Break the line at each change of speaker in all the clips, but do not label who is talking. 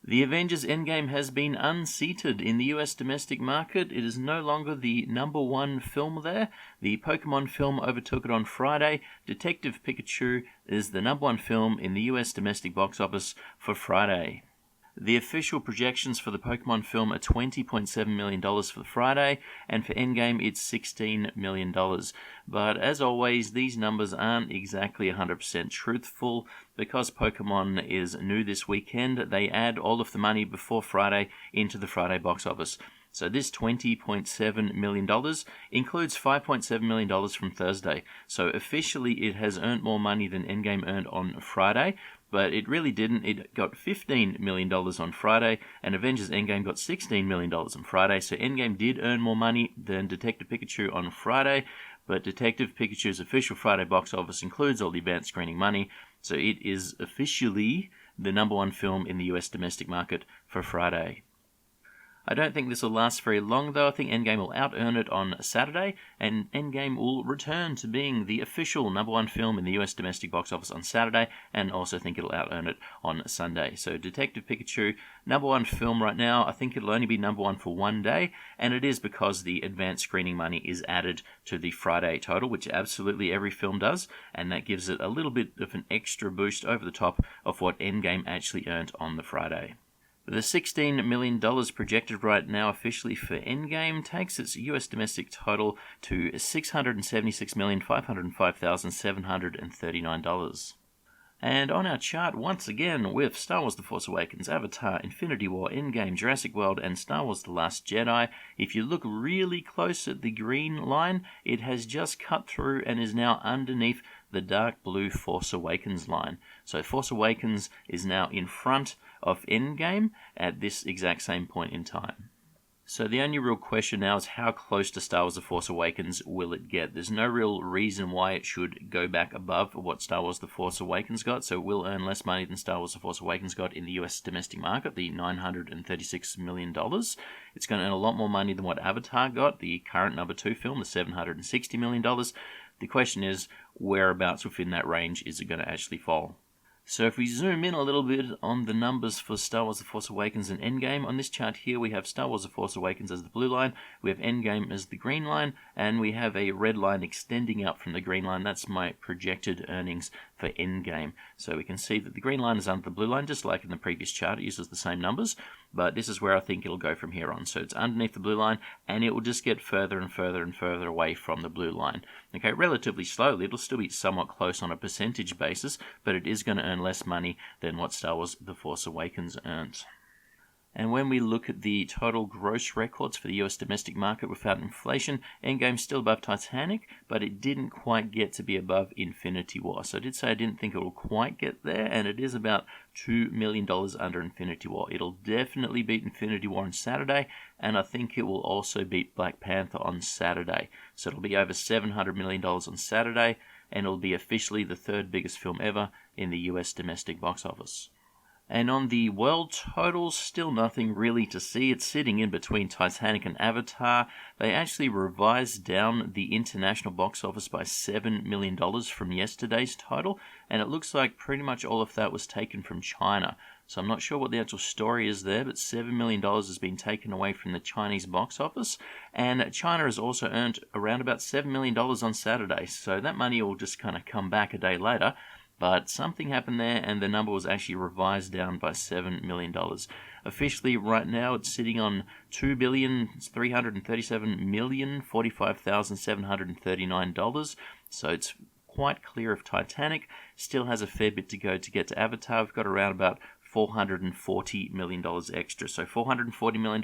The Avengers Endgame has been unseated in the US domestic market. It is no longer the number one film there. The Pokemon film overtook it on Friday. Detective Pikachu is the number one film in the US domestic box office for Friday. The official projections for the Pokemon film are $20.7 million for the Friday, and for Endgame it's $16 million. But as always, these numbers aren't exactly 100% truthful. Because Pokemon is new this weekend, they add all of the money before Friday into the Friday box office. So this $20.7 million includes $5.7 million from Thursday. So officially it has earned more money than Endgame earned on Friday, but it really didn't. It got $15 million on Friday, and Avengers Endgame got $16 million on Friday. So Endgame did earn more money than Detective Pikachu on Friday, but Detective Pikachu's official Friday box office includes all the advanced screening money, so it is officially the number one film in the US domestic market for Friday. I don't think this will last very long, though. I think Endgame will out-earn it on Saturday, and Endgame will return to being the official number one film in the US domestic box office on Saturday, and also think it'll out-earn it on Sunday. So Detective Pikachu, number one film right now. I think it'll only be number one for one day, and it is because the advanced screening money is added to the Friday total, which absolutely every film does, and that gives it a little bit of an extra boost over the top of what Endgame actually earned on the Friday. The $16 million projected right now officially for Endgame takes its US domestic total to $676,505,739. And on our chart, once again, with Star Wars The Force Awakens, Avatar, Infinity War, Endgame, Jurassic World, and Star Wars The Last Jedi, if you look really close at the green line, it has just cut through and is now underneath the dark blue Force Awakens line. So Force Awakens is now in front of Endgame at this exact same point in time. So the only real question now is how close to Star Wars The Force Awakens will it get? There's no real reason why it should go back above what Star Wars The Force Awakens got, so it will earn less money than Star Wars The Force Awakens got in the US domestic market, the $936 million. It's going to earn a lot more money than what Avatar got, the current number two film, the $760 million. The question is, whereabouts within that range is it going to actually fall? So if we zoom in a little bit on the numbers for Star Wars The Force Awakens and Endgame, on this chart here we have Star Wars The Force Awakens as the blue line, we have Endgame as the green line, and we have a red line extending out from the green line. That's my projected earnings for Endgame. So we can see that the green line is under the blue line, just like in the previous chart. It uses the same numbers, but this is where I think it'll go from here on. So it's underneath the blue line, and it will just get further and further and further away from the blue line. Okay, relatively slowly. It'll still be somewhat close on a percentage basis, but it is going to earn less money than what Star Wars The Force Awakens earned. And when we look at the total gross records for the US domestic market without inflation, Endgame's still above Titanic, but it didn't quite get to be above Infinity War. So I did say I didn't think it will quite get there, and it is about $2 million under Infinity War. It'll definitely beat Infinity War on Saturday, and I think it will also beat Black Panther on Saturday. So it'll be over $700 million on Saturday, and it'll be officially the third biggest film ever in the US domestic box office. And on the world totals, still nothing really to see. It's sitting in between Titanic and Avatar. They actually revised down the international box office by $7 million from yesterday's total, and it looks like pretty much all of that was taken from China. So I'm not sure what the actual story is there, but $7 million has been taken away from the Chinese box office, and China has also earned around about $7 million on Saturday, so that money will just kind of come back a day later. But something happened there, and the number was actually revised down by $7 million. Officially, right now, it's sitting on $2,337,045,739. So it's quite clear of Titanic. Still has a fair bit to go to get to Avatar. We've got around about $440 million extra. So $440 million,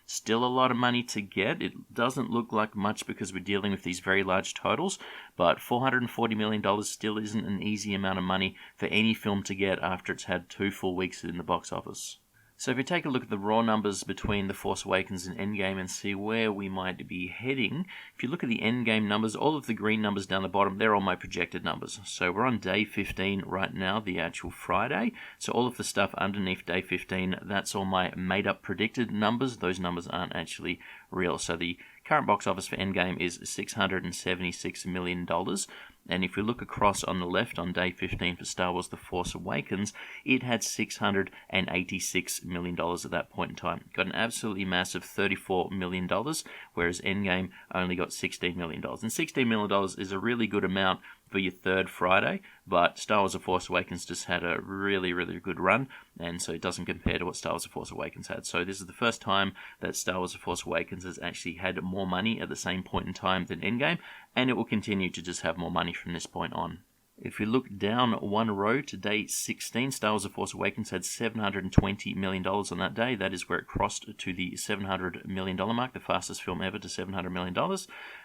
still a lot of money to get. It doesn't look like much because we're dealing with these very large totals, but $440 million still isn't an easy amount of money for any film to get after it's had 2 full weeks in the box office. So if you take a look at the raw numbers between The Force Awakens and Endgame and see where we might be heading, if you look at the Endgame numbers, all of the green numbers down the bottom, they're all my projected numbers. So we're on day 15 right now, the actual Friday. So all of the stuff underneath day 15, that's all my made-up predicted numbers. Those numbers aren't actually real. So the Current box office for Endgame is $676 million. And if we look across on the left on day 15 for Star Wars The Force Awakens, it had $686 million at that point in time. Got an absolutely massive $34 million, whereas Endgame only got $16 million. And $16 million is a really good amount for your third Friday, but Star Wars The Force Awakens just had a really, really good run, and so it doesn't compare to what Star Wars The Force Awakens had. So this is the first time that Star Wars The Force Awakens has actually had more money at the same point in time than Endgame, and it will continue to just have more money from this point on. If we look down one row to day 16, Star Wars The Force Awakens had $720 million on that day. That is where it crossed to the $700 million mark, the fastest film ever to $700 million.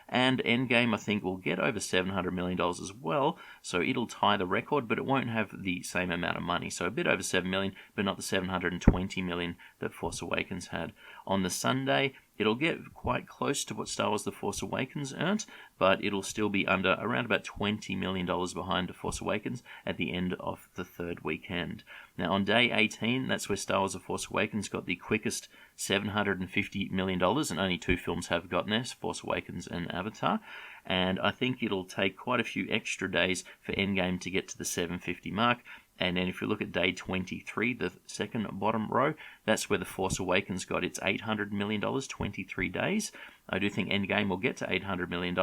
And Endgame, I think, will get over $700 million as well, so it'll tie the record, but it won't have the same amount of money. So a bit over $7 million, but not the $720 million that Force Awakens had. On the Sunday, it'll get quite close to what Star Wars The Force Awakens earned, but it'll still be under around about $20 million behind The Force Awakens at the end of the third weekend. Now, on day 18, that's where Star Wars The Force Awakens got the quickest $750 million, and only two films have gotten there, Force Awakens and Avatar. And I think it'll take quite a few extra days for Endgame to get to the 750 mark. And then if you look at day 23, the second bottom row, that's where The Force Awakens got its $800 million, 23 days. I do think Endgame will get to $800 million,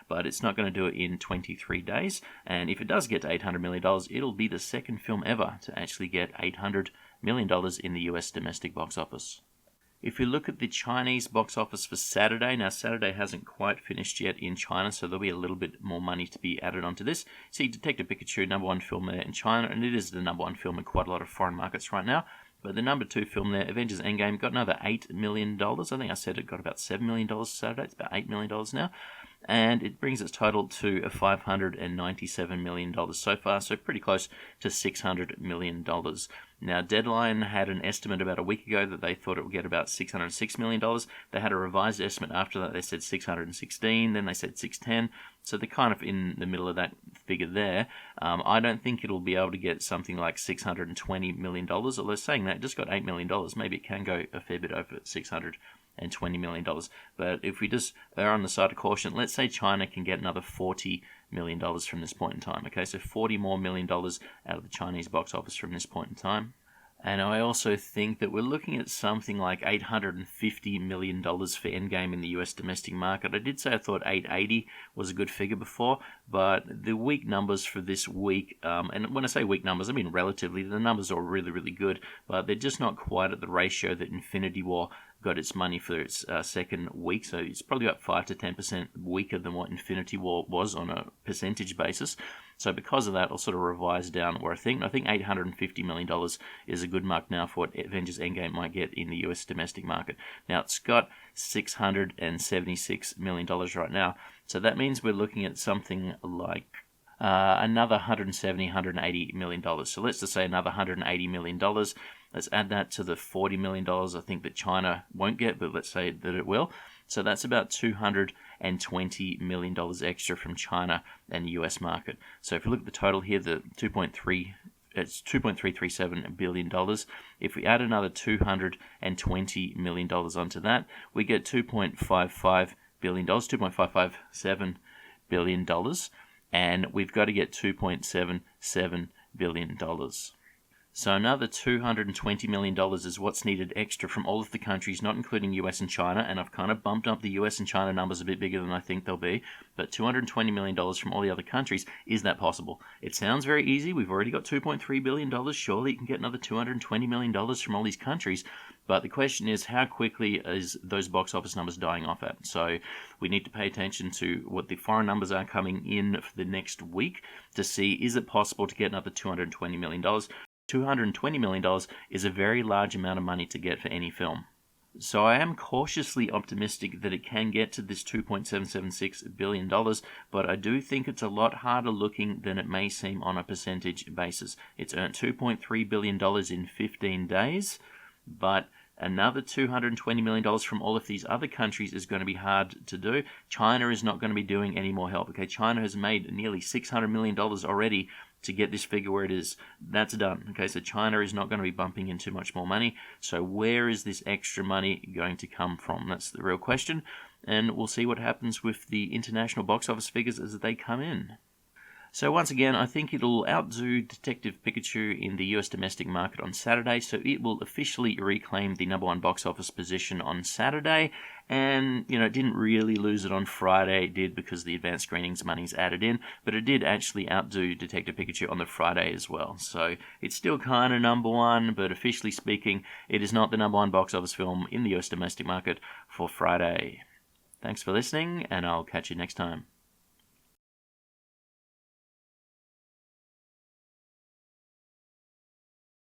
but it's not going to do it in 23 days. And if it does get to $800 million, it'll be the second film ever to actually get $800 million in the US domestic box office. If you look at the Chinese box office for Saturday, now Saturday hasn't quite finished yet in China, so there'll be a little bit more money to be added onto this. See, Detective Pikachu, number one film there in China, and it is the number one film in quite a lot of foreign markets right now. But the number two film there, Avengers Endgame, got another $8 million. I think I said it got about $7 million Saturday. It's about $8 million now. And it brings its total to $597 million so far, so pretty close to $600 million. Now, Deadline had an estimate about a week ago that they thought it would get about $606 million. They had a revised estimate after that. They said 616, then they said 610. So they're kind of in the middle of that figure there. I don't think it'll be able to get something like $620 million, although saying that, it just got $8 million. Maybe it can go a fair bit over $620 million. But if we just are on the side of caution, let's say China can get another $40 million from this point in time. Okay, so $40 more million out of the Chinese box office from this point in time. And I also think that we're looking at something like $850 million for Endgame in the US domestic market. I did say I thought 880 was a good figure before, but the weak numbers for this week, and when I say weak numbers, I mean relatively, the numbers are really, really good, but they're just not quite at the ratio that Infinity War got its money for its second week, so it's probably about 5 to 10% weaker than what Infinity War was on a percentage basis. So because of that, I'll sort of revise down where I think $850 million is a good mark now for what Avengers Endgame might get in the US domestic market. Now, it's got $676 million right now, so that means we're looking at something like another $180 million. So let's just say another $180 million. Let's add that to the $40 million I think that China won't get, but let's say that it will. So that's about $220 million extra from China and the US market. So if you look at the total here, the it's $2.337 billion. If we add another $220 million onto that, we get $2.55 billion, $2.557 billion, and we've got to get $2.77 billion. So another $220 million is what's needed extra from all of the countries, not including US and China, and I've kind of bumped up the US and China numbers a bit bigger than I think they'll be, but $220 million from all the other countries. Is that possible? It sounds very easy. We've already got $2.3 billion. Surely you can get another $220 million from all these countries, but the question is, how quickly is those box office numbers dying off at? So we need to pay attention to what the foreign numbers are coming in for the next week to see, is it possible to get another $220 million? $220 million is a very large amount of money to get for any film. So I am cautiously optimistic that it can get to this $2.776 billion, but I do think it's a lot harder looking than it may seem on a percentage basis. It's earned $2.3 billion in 15 days, but another $220 million from all of these other countries is going to be hard to do. China is not going to be doing any more help. Okay, China has made nearly $600 million already to get this figure where it is. That's done. Okay, so China is not going to be bumping in too much more money. So where is this extra money going to come from? That's the real question. and we'll see what happens with the international box office figures as they come in. So once again, I think it'll outdo Detective Pikachu in the US domestic market on Saturday, so it will officially reclaim the number one box office position on Saturday, and, it didn't really lose it on Friday. It did because the advanced screenings money's added in, but it did actually outdo Detective Pikachu on the Friday as well. So it's still kind of number one, but officially speaking, it is not the number one box office film in the US domestic market for Friday. Thanks for listening, and I'll catch you next time.